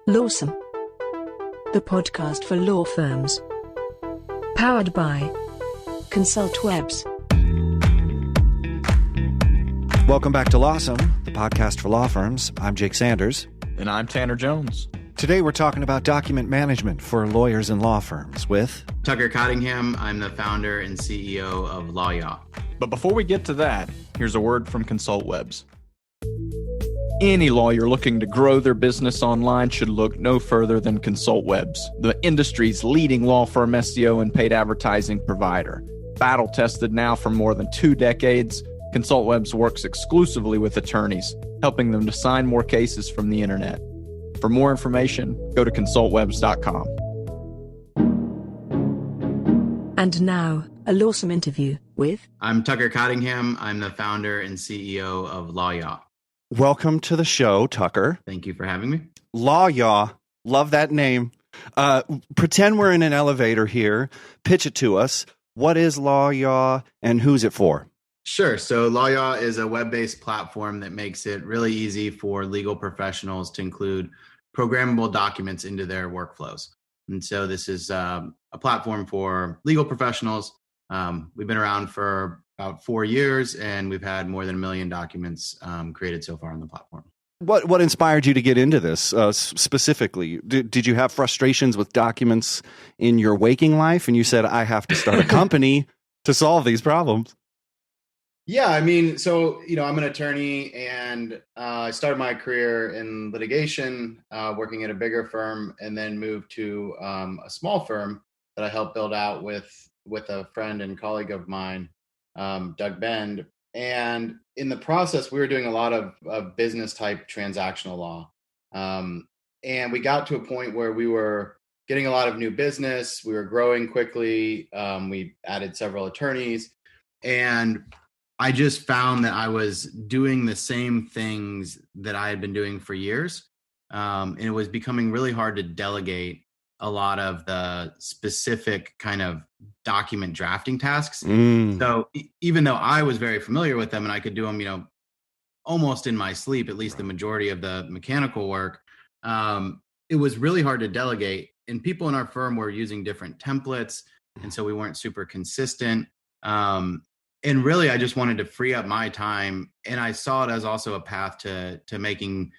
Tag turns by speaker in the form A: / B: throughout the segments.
A: Lawsome, the podcast for law firms. Powered by ConsultWebs.
B: Welcome back to Lawsome, the podcast for law firms. I'm Jake Sanders.
C: And I'm Tanner Jones.
B: Today we're talking about document management for lawyers and law firms with
D: Tucker Cottingham. I'm the founder and CEO of LawYaw.
C: But before we get to that, here's a word from ConsultWebs. Any lawyer looking to grow their business online should look no further than ConsultWebs, the industry's leading law firm SEO and paid advertising provider. Battle tested now for more than 2 decades, ConsultWebs works exclusively with attorneys, helping them to sign more cases from the internet. For more information, go to consultwebs.com.
A: And now, a Lawsome interview with...
D: I'm Tucker Cottingham. I'm the founder and CEO of LawYaw.
B: Welcome to the show, Tucker.
D: Thank you for having me.
B: LawYaw. Love that name. Pretend we're in an elevator here. Pitch it to us. What is LawYaw and who's it for?
D: Sure. So LawYaw is a web-based platform that makes it really easy for legal professionals to include programmable documents into their workflows. And so this is a platform for legal professionals. We've been around for about 4 years, and we've had more than 1 million documents created so far on the platform.
B: What inspired you to get into this specifically? Did you have frustrations with documents in your waking life, and you said, I have to start a company to solve these problems?
D: Yeah, I mean, so, I'm an attorney, and I started my career in litigation, working at a bigger firm, and then moved to a small firm that I helped build out with a friend and colleague of mine, Doug Bend. And in the process, we were doing a lot of business type transactional law. And we got to a point where we were getting a lot of new business. We were growing quickly. We added several attorneys, and I just found that I was doing the same things that I had been doing for years. And it was becoming really hard to delegate a lot of the specific kind of document drafting tasks. So even though I was very familiar with them and I could do them, almost in my sleep, at least the majority of the mechanical work, it was really hard to delegate. And people in our firm were using different templates. And so we weren't super consistent. And really, I just wanted to free up my time. And I saw it as also a path to making,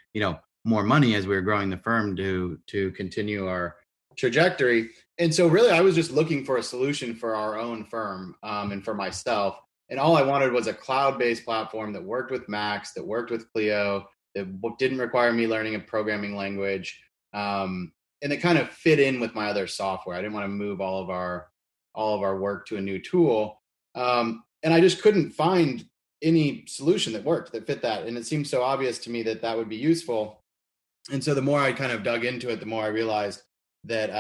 D: more money as we were growing the firm to continue our trajectory. And so really, I was just looking for a solution for our own firm and for myself. And all I wanted was a cloud-based platform that worked with Macs, that worked with Clio, that didn't require me learning a programming language, and that kind of fit in with my other software. I didn't want to move all of our work to a new tool. And I just couldn't find any solution that worked, that fit that. And it seemed so obvious to me that that would be useful. And so the more I kind of dug into it, the more I realized that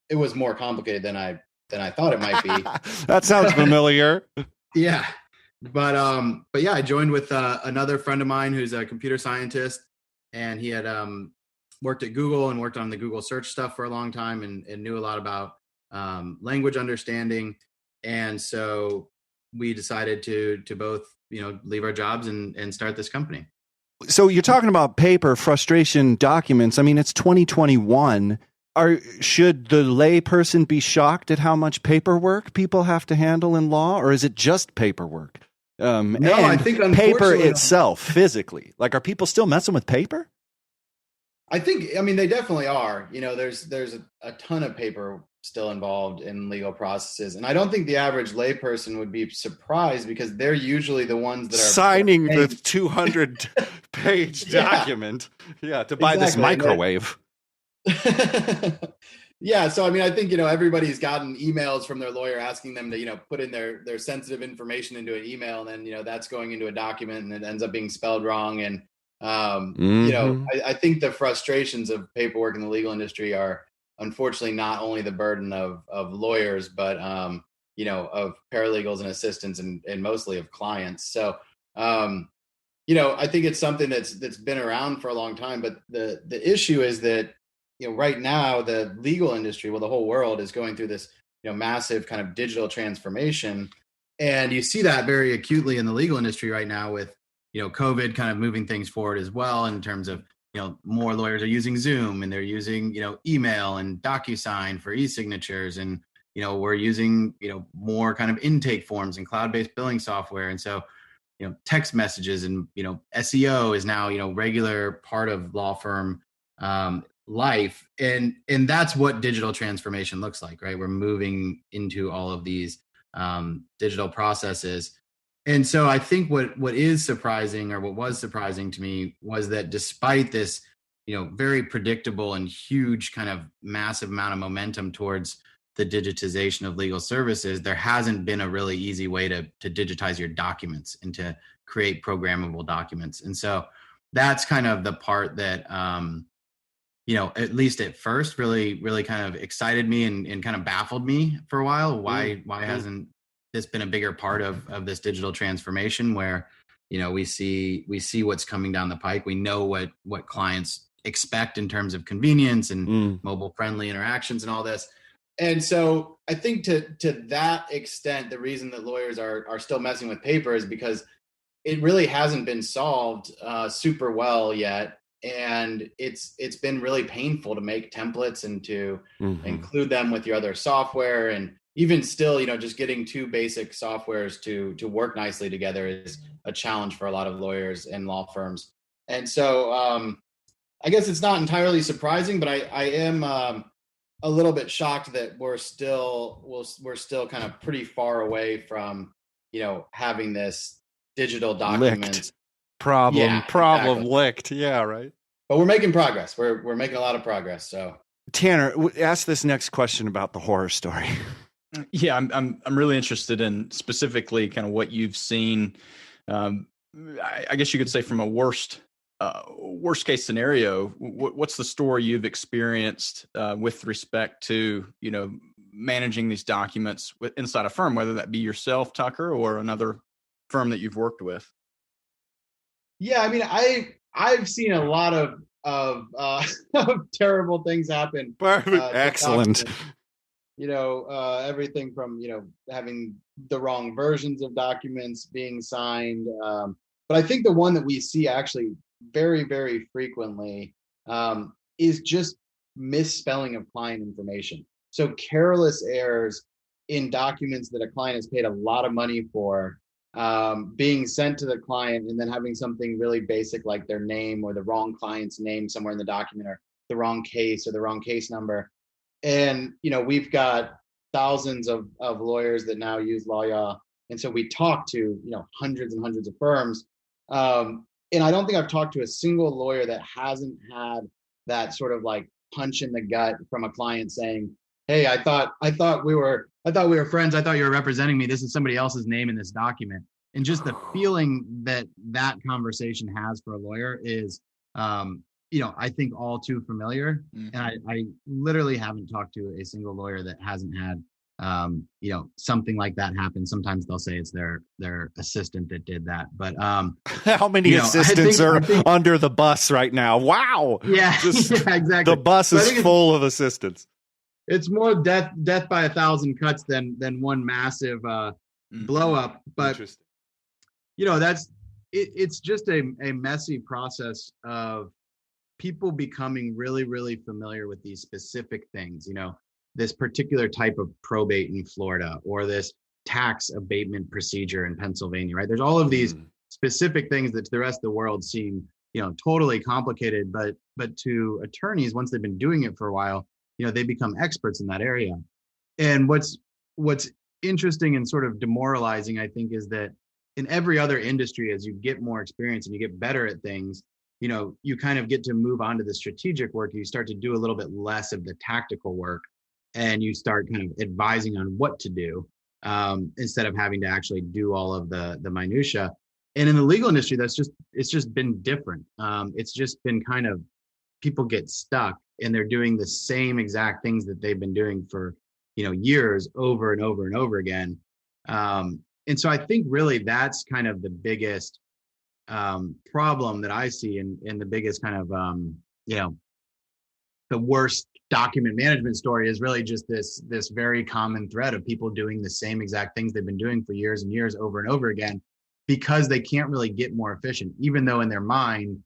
D: it was more complicated than I thought it might be.
B: That sounds familiar.
D: Yeah. But yeah, I joined with another friend of mine who's a computer scientist, and he had worked at Google and worked on the Google search stuff for a long time and knew a lot about language understanding. And so we decided to both, leave our jobs and start this company.
B: So you're talking about paper, frustration, documents. I mean, it's 2021. Should the lay person be shocked at how much paperwork people have to handle in law, or is it just paperwork?
D: No, I think
B: paper itself, physically. Like, are people still messing with paper?
D: I mean, they definitely are. There's a ton of paper still involved in legal processes. And I don't think the average layperson would be surprised, because they're usually the ones that are
B: signing the 200-page document. Yeah, to buy this microwave.
D: Yeah. So, I mean, I think, everybody's gotten emails from their lawyer asking them to, put in their sensitive information into an email. And then, that's going into a document and it ends up being spelled wrong. And, I think the frustrations of paperwork in the legal industry are unfortunately not only the burden of lawyers, but, of paralegals and assistants and mostly of clients. So, I think it's something that's been around for a long time, but the issue is that, right now the legal industry, the whole world is going through this, massive kind of digital transformation. And you see that very acutely in the legal industry right now with, COVID kind of moving things forward as well in terms of, more lawyers are using Zoom, and they're using, email and DocuSign for e-signatures. And, we're using, more kind of intake forms and cloud-based billing software. And so, text messages and, SEO is now, regular part of law firm life. And that's what digital transformation looks like, right? We're moving into all of these digital processes. And so I think what is surprising, or what was surprising to me, was that despite this, very predictable and huge kind of massive amount of momentum towards the digitization of legal services, there hasn't been a really easy way to digitize your documents and to create programmable documents. And so that's kind of the part that, at least at first, really, really kind of excited me and kind of baffled me for a while. Why hasn't this been a bigger part of this digital transformation, where, we see what's coming down the pike. We know what clients expect in terms of convenience and mobile friendly interactions and all this. And so I think to that extent, the reason that lawyers are still messing with paper is because it really hasn't been solved super well yet. And it's been really painful to make templates and to include them with your other software. And even still, just getting two basic softwares to work nicely together is a challenge for a lot of lawyers and law firms. And so I guess it's not entirely surprising, but I am a little bit shocked that we're still kind of pretty far away from, having this digital documents
B: problem
D: exactly.
B: licked. Yeah, right.
D: But we're making progress. We're making a lot of progress. So
B: Tanner, ask this next question about the horror story.
C: Yeah, I'm really interested in specifically kind of what you've seen. I guess you could say from a worst case scenario. What's the story you've experienced with respect to managing these documents inside a firm, whether that be yourself, Tucker, or another firm that you've worked with?
D: Yeah, I mean, I've seen a lot of terrible things happen.
B: Excellent.
D: Everything from, having the wrong versions of documents being signed. But I think the one that we see actually very, very frequently is just misspelling of client information. So careless errors in documents that a client has paid a lot of money for, being sent to the client, and then having something really basic like their name or the wrong client's name somewhere in the document, or the wrong case or the wrong case number. And, we've got thousands of lawyers that now use LawYaw. And so we talk to, hundreds and hundreds of firms. And I don't think I've talked to a single lawyer that hasn't had that sort of like punch in the gut from a client saying, "Hey, I thought we were friends. I thought you were representing me. This is somebody else's name in this document." And just the feeling that conversation has for a lawyer is, I think all too familiar. And I literally haven't talked to a single lawyer that hasn't had, something like that happen. Sometimes they'll say it's their assistant that did that. But
B: how many assistants are under the bus right now? Wow.
D: Yeah, exactly.
B: The bus is full of assistants.
D: It's more death by 1,000 cuts than one massive blow up. But it's just a messy process of people becoming really, really familiar with these specific things, this particular type of probate in Florida, or this tax abatement procedure in Pennsylvania, right? There's all of these specific things that to the rest of the world seem, totally complicated, but to attorneys, once they've been doing it for a while, they become experts in that area. And what's interesting and sort of demoralizing, I think, is that in every other industry, as you get more experience and you get better at things, you kind of get to move on to the strategic work. You start to do a little bit less of the tactical work, and you start kind of advising on what to do instead of having to actually do all of the minutia. And in the legal industry, it's just been different. It's just been kind of, people get stuck and they're doing the same exact things that they've been doing for, years over and over and over again. And so I think really that's kind of the biggest problem that I see, and the biggest kind of, the worst document management story is really just this very common thread of people doing the same exact things they've been doing for years and years over and over again, because they can't really get more efficient, even though in their mind,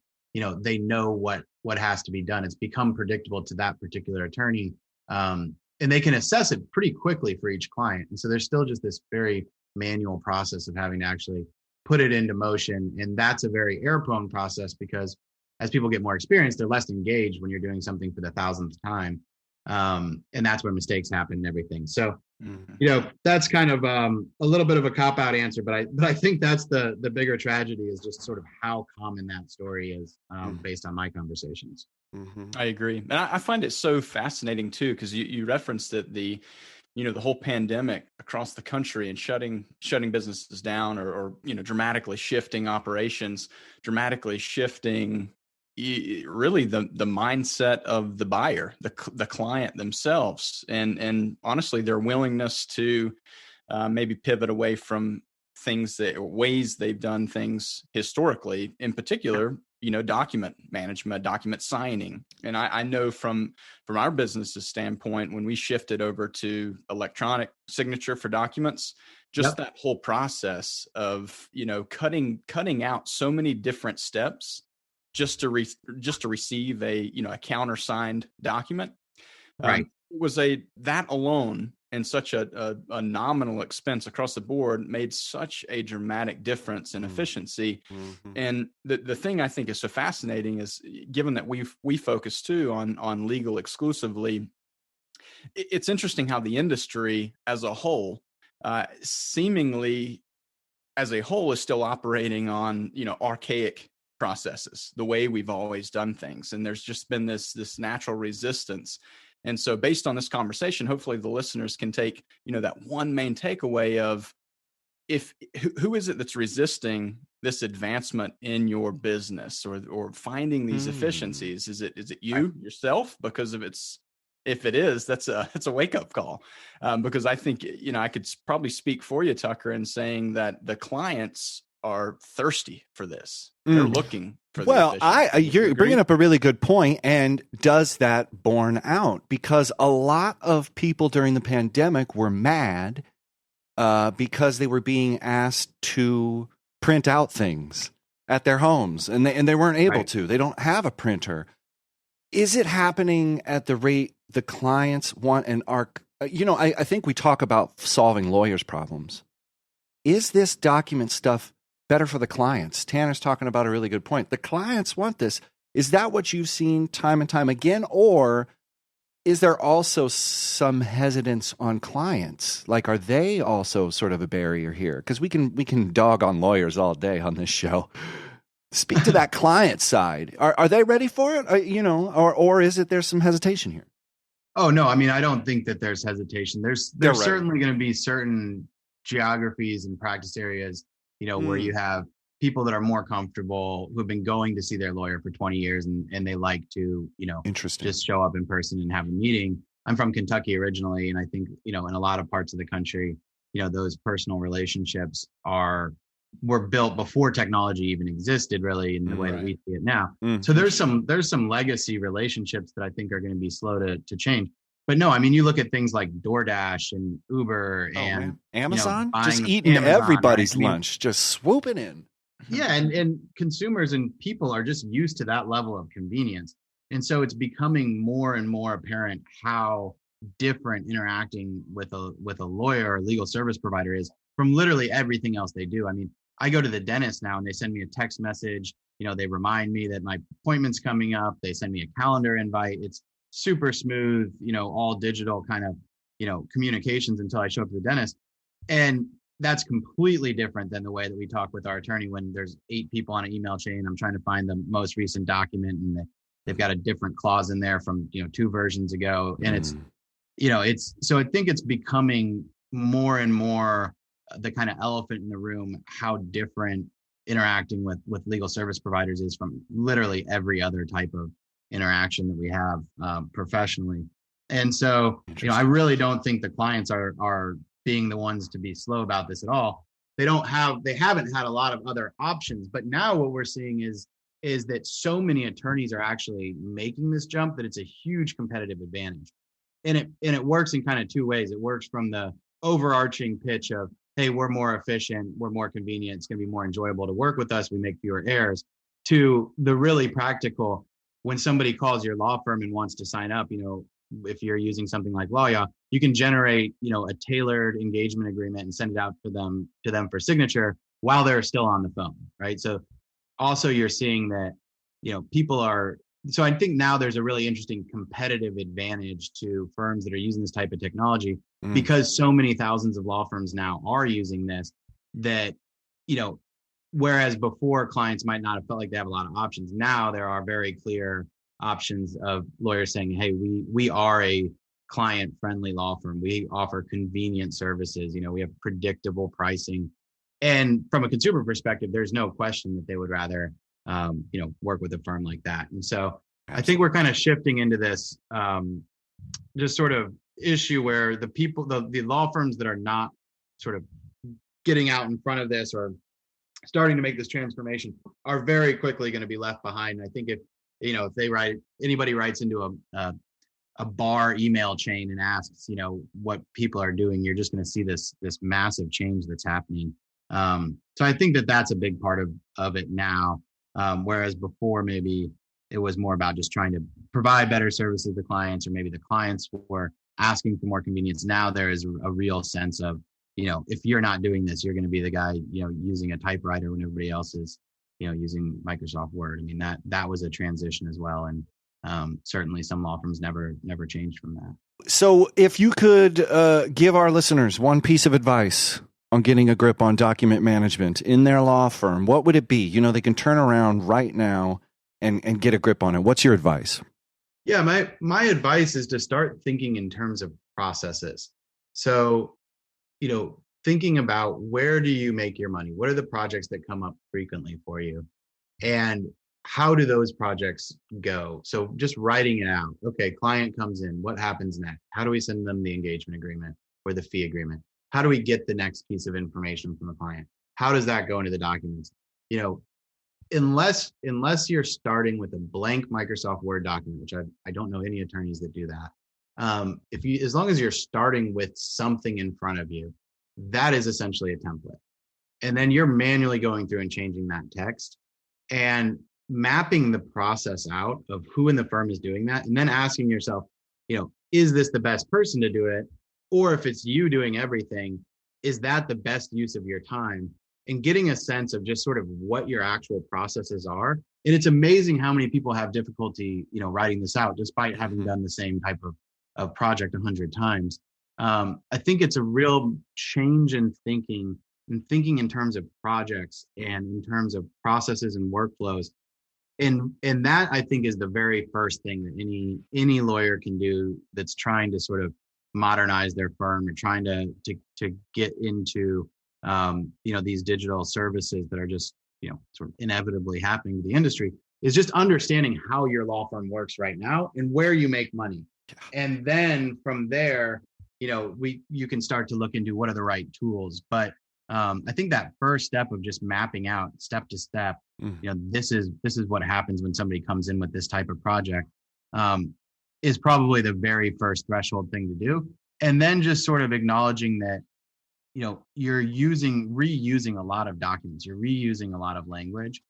D: they know what what has to be done. It's become predictable to that particular attorney. And they can assess it pretty quickly for each client. And so there's still just this very manual process of having to actually put it into motion. And that's a very error-prone process because as people get more experience, they're less engaged when you're doing something for the thousandth time. And that's where mistakes happen and everything. So, that's kind of a little bit of a cop-out answer, but I think that's the bigger tragedy is just sort of how common that story is based on my conversations.
B: Mm-hmm.
C: I agree. And I find it so fascinating too, because you referenced it, the whole pandemic across the country and shutting businesses down or dramatically shifting operations, dramatically shifting really the mindset of the buyer, the client themselves, and honestly their willingness to maybe pivot away from ways they've done things historically, in particular, document management, document signing. And I know from our business's standpoint, when we shifted over to electronic signature for documents, just that whole process of, cutting out so many different steps just to receive a countersigned document,
D: right,
C: was that alone and such a nominal expense across the board made such a dramatic difference in efficiency. Mm-hmm. And the thing I think is so fascinating is, given that we focus too on legal exclusively, it's interesting how the industry as a whole, seemingly as a whole, is still operating on archaic processes, the way we've always done things. And there's just been this natural resistance. And so based on this conversation, hopefully the listeners can take, that one main takeaway of who is it that's resisting this advancement in your business or finding these efficiencies? Is it you yourself? Because if it is, that's a wake up call. Because I think, I could probably speak for you, Tucker, in saying that the clients are thirsty for this. They're looking for
B: well, you're bringing up a really good point. And does that borne out? Because a lot of people during the pandemic were mad because they were being asked to print out things at their homes, and they weren't able to. They don't have a printer. Is it happening at the rate the clients want and are? I think we talk about solving lawyers' problems. Is this document stuff better for the clients? Tanner's talking about a really good point. The clients want this. Is that what you've seen time and time again? Or is there also some hesitance on clients? Like, are they also sort of a barrier here? Because we can dog on lawyers all day on this show. Speak to that client side. Are they ready for it? Or is it there's some hesitation here?
D: Oh, no. I mean, I don't think that there's hesitation. There's certainly going to be certain geographies and practice areas where you have people that are more comfortable, who've been going to see their lawyer for 20 years and they like to, just show up in person and have a meeting. I'm from Kentucky originally. And I think, in a lot of parts of the country, those personal relationships were built before technology even existed, really, in the way that we see it now. Mm-hmm. So there's some legacy relationships that I think are going to be slow to change. But no, I mean, you look at things like DoorDash and Uber and
B: Amazon, just eating everybody's lunch, just swooping in.
D: Yeah, and consumers and people are just used to that level of convenience. And so it's becoming more and more apparent how different interacting with a lawyer or legal service provider is from literally everything else they do. I mean, I go to the dentist now and they send me a text message. They remind me that my appointment's coming up. They send me a calendar invite. It's super smooth, all digital kind of, communications until I show up to the dentist. And that's completely different than the way that we talk with our attorney when there's 8 people on an email chain. I'm trying to find the most recent document and they've got a different clause in there from, 2 versions ago. And so I think it's becoming more and more the kind of elephant in the room, how different interacting with legal service providers is from literally every other type of interaction that we have professionally. And so, I really don't think the clients are being the ones to be slow about this at all. They haven't had a lot of other options, but now what we're seeing is that so many attorneys are actually making this jump that it's a huge competitive advantage. And it works in kind of 2 ways. It works from the overarching pitch of, hey, we're more efficient, we're more convenient, it's going to be more enjoyable to work with us, we make fewer errors, to the really practical,
E: when somebody calls your law firm and wants to sign up, if you're using something like LawYaw, you can generate, a tailored engagement agreement and send it out to them for signature while they're still on the phone, right? So also you're seeing that, people are, so I think now there's a really interesting competitive advantage to firms that are using this type of technology because so many thousands of law firms now are using this that, whereas before clients might not have felt like they have a lot of options. Now there are very clear options of lawyers saying, hey, we are a client friendly law firm. We offer convenient services. We have predictable pricing. And from a consumer perspective, there's no question that they would rather, work with a firm like that. And so I think we're kind of shifting into this just sort of issue where the law firms that are not sort of getting out in front of this or starting to make this transformation are very quickly going to be left behind. I think if anybody writes into a bar email chain and asks, what people are doing, you're just going to see this massive change that's happening. So I think that that's a big part of it now. Whereas before, maybe it was more about just trying to provide better services to clients, or maybe the clients were asking for more convenience. Now there is a real sense of, if you're not doing this, you're going to be the guy, using a typewriter when everybody else is, using Microsoft Word. I mean, that was a transition as well. And certainly some law firms never changed from that.
B: So if you could give our listeners one piece of advice on getting a grip on document management in their law firm, what would it be? They can turn around right now and get a grip on it. What's your advice?
E: Yeah, my advice is to start thinking in terms of processes. So, thinking about where do you make your money? What are the projects that come up frequently for you? And how do those projects go? So just writing it out. Okay, client comes in. What happens next? How do we send them the engagement agreement or the fee agreement? How do we get the next piece of information from the client? How does that go into the documents? Unless you're starting with a blank Microsoft Word document, which I don't know any attorneys that do that. As long as you're starting with something in front of you, that is essentially a template. And then you're manually going through and changing that text and mapping the process out of who in the firm is doing that. And then asking yourself, is this the best person to do it? Or if it's you doing everything, is that the best use of your time? And getting a sense of just sort of what your actual processes are. And it's amazing how many people have difficulty, writing this out despite having done the same type of project 100 times. I think it's a real change in thinking in terms of projects and in terms of processes and workflows. And that, I think, is the very first thing that any lawyer can do that's trying to sort of modernize their firm or trying to get into these digital services that are just sort of inevitably happening to the industry, is just understanding how your law firm works right now and where you make money. And then from there, you can start to look into what are the right tools. But I think that first step of just mapping out step to step, this is what happens when somebody comes in with this type of project, is probably the very first threshold thing to do. And then just sort of acknowledging that, you're reusing a lot of documents, you're reusing a lot of language.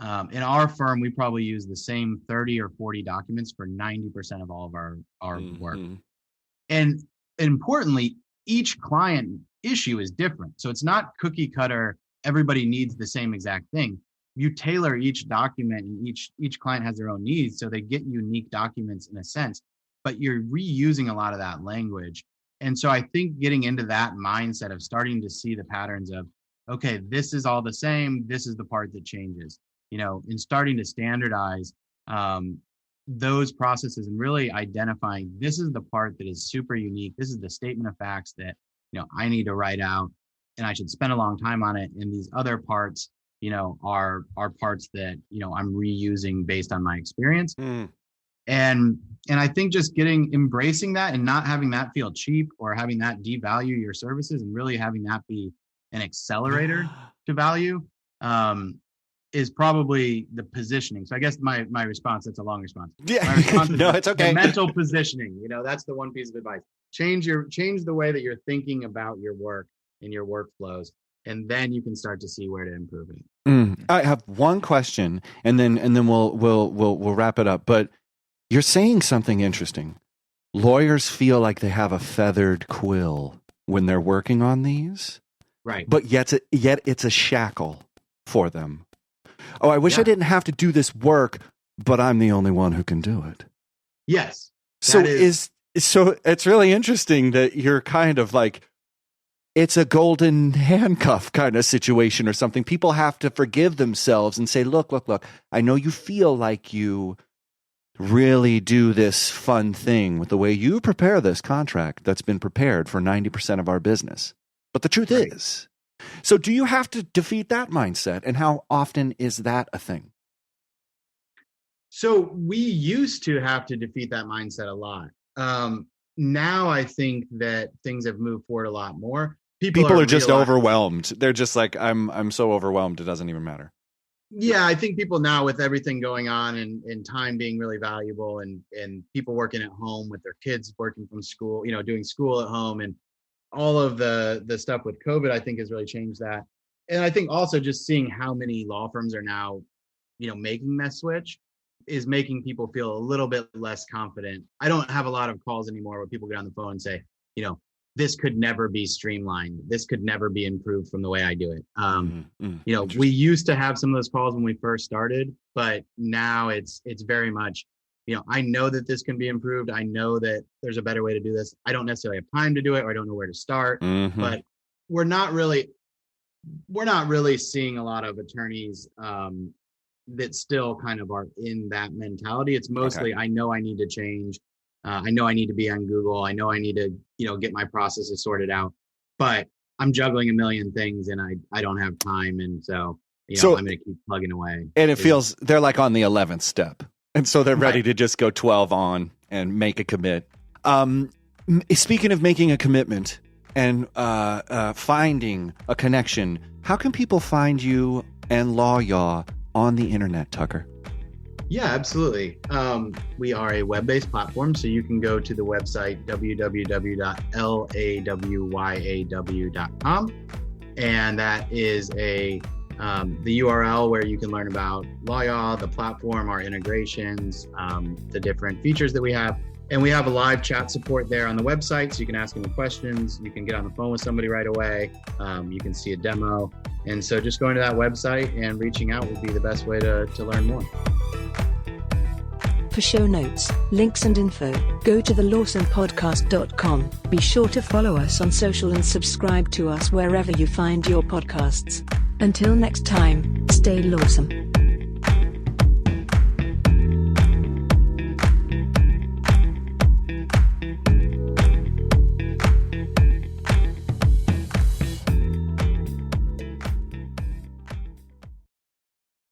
E: In our firm, we probably use the same 30 or 40 documents for 90% of all of our work. And importantly, each client issue is different. So it's not cookie cutter, everybody needs the same exact thing. You tailor each document, and each client has their own needs. So they get unique documents in a sense, but you're reusing a lot of that language. And so I think getting into that mindset of starting to see the patterns of, okay, this is all the same, this is the part that changes, and starting to standardize those processes and really identifying this is the part that is super unique. This is the statement of facts that, I need to write out and I should spend a long time on it. And these other parts, are parts that, I'm reusing based on my experience. And I think just embracing that and not having that feel cheap or having that devalue your services and really having that be an accelerator to value is probably the positioning. So I guess my response, that's a long response.
B: Yeah,
E: my response
B: no, it's okay.
E: The mental positioning, that's the one piece of advice. Change the way that you're thinking about your work and your workflows. and then you can start to see where to improve it.
B: I have one question, and then we'll wrap it up. But you're saying something interesting. Lawyers feel like they have a feathered quill when they're working on these,
E: right?
B: But yet it's a shackle for them. Oh, I wish I didn't have to do this work, but I'm the only one who can do it.
E: Yes.
B: So it's really interesting that you're kind of like, it's a golden handcuff kind of situation or something. People have to forgive themselves and say, look, I know you feel like you really do this fun thing with the way you prepare this contract that's been prepared for 90% of our business. But the truth is, so do you have to defeat that mindset? And how often is that a thing?
E: So we used to have to defeat that mindset a lot. Now I think that things have moved forward a lot more. People are just
B: overwhelmed. They're just like, I'm so overwhelmed, it doesn't even matter.
E: Yeah, I think people now, with everything going on and time being really valuable, and people working at home with their kids working from school, doing school at home, and all of the stuff with COVID, I think has really changed that. And I think also just seeing how many law firms are now, making that switch is making people feel a little bit less confident. I don't have a lot of calls anymore where people get on the phone and say, this could never be streamlined. This could never be improved from the way I do it. We used to have some of those calls when we first started, but now it's very much, I know that this can be improved. I know that there's a better way to do this. I don't necessarily have time to do it, or I don't know where to start, but we're not really seeing a lot of attorneys that still kind of are in that mentality. It's mostly, I know I need to change. I know I need to be on Google. I know I need to, get my processes sorted out, but I'm juggling a million things and I don't have time. And so, I'm going to keep plugging away.
B: And it feels they're like on the 11th step. And so they're ready to just go 12 on and make a commit. Speaking of making a commitment and finding a connection, how can people find you and LawYaw on the internet, Tucker?
E: Yeah, absolutely. We are a web-based platform, so you can go to the website www.lawyaw.com, and that is the URL where you can learn about LawYaw, the platform, our integrations, the different features that we have. And we have a live chat support there on the website, so you can ask any questions. You can get on the phone with somebody right away. You can see a demo. And so just going to that website and reaching out would be the best way to learn more.
A: For show notes, links and info, go to thelawsomepodcast.com. Be sure to follow us on social and subscribe to us wherever you find your podcasts. Until next time, stay lawsome.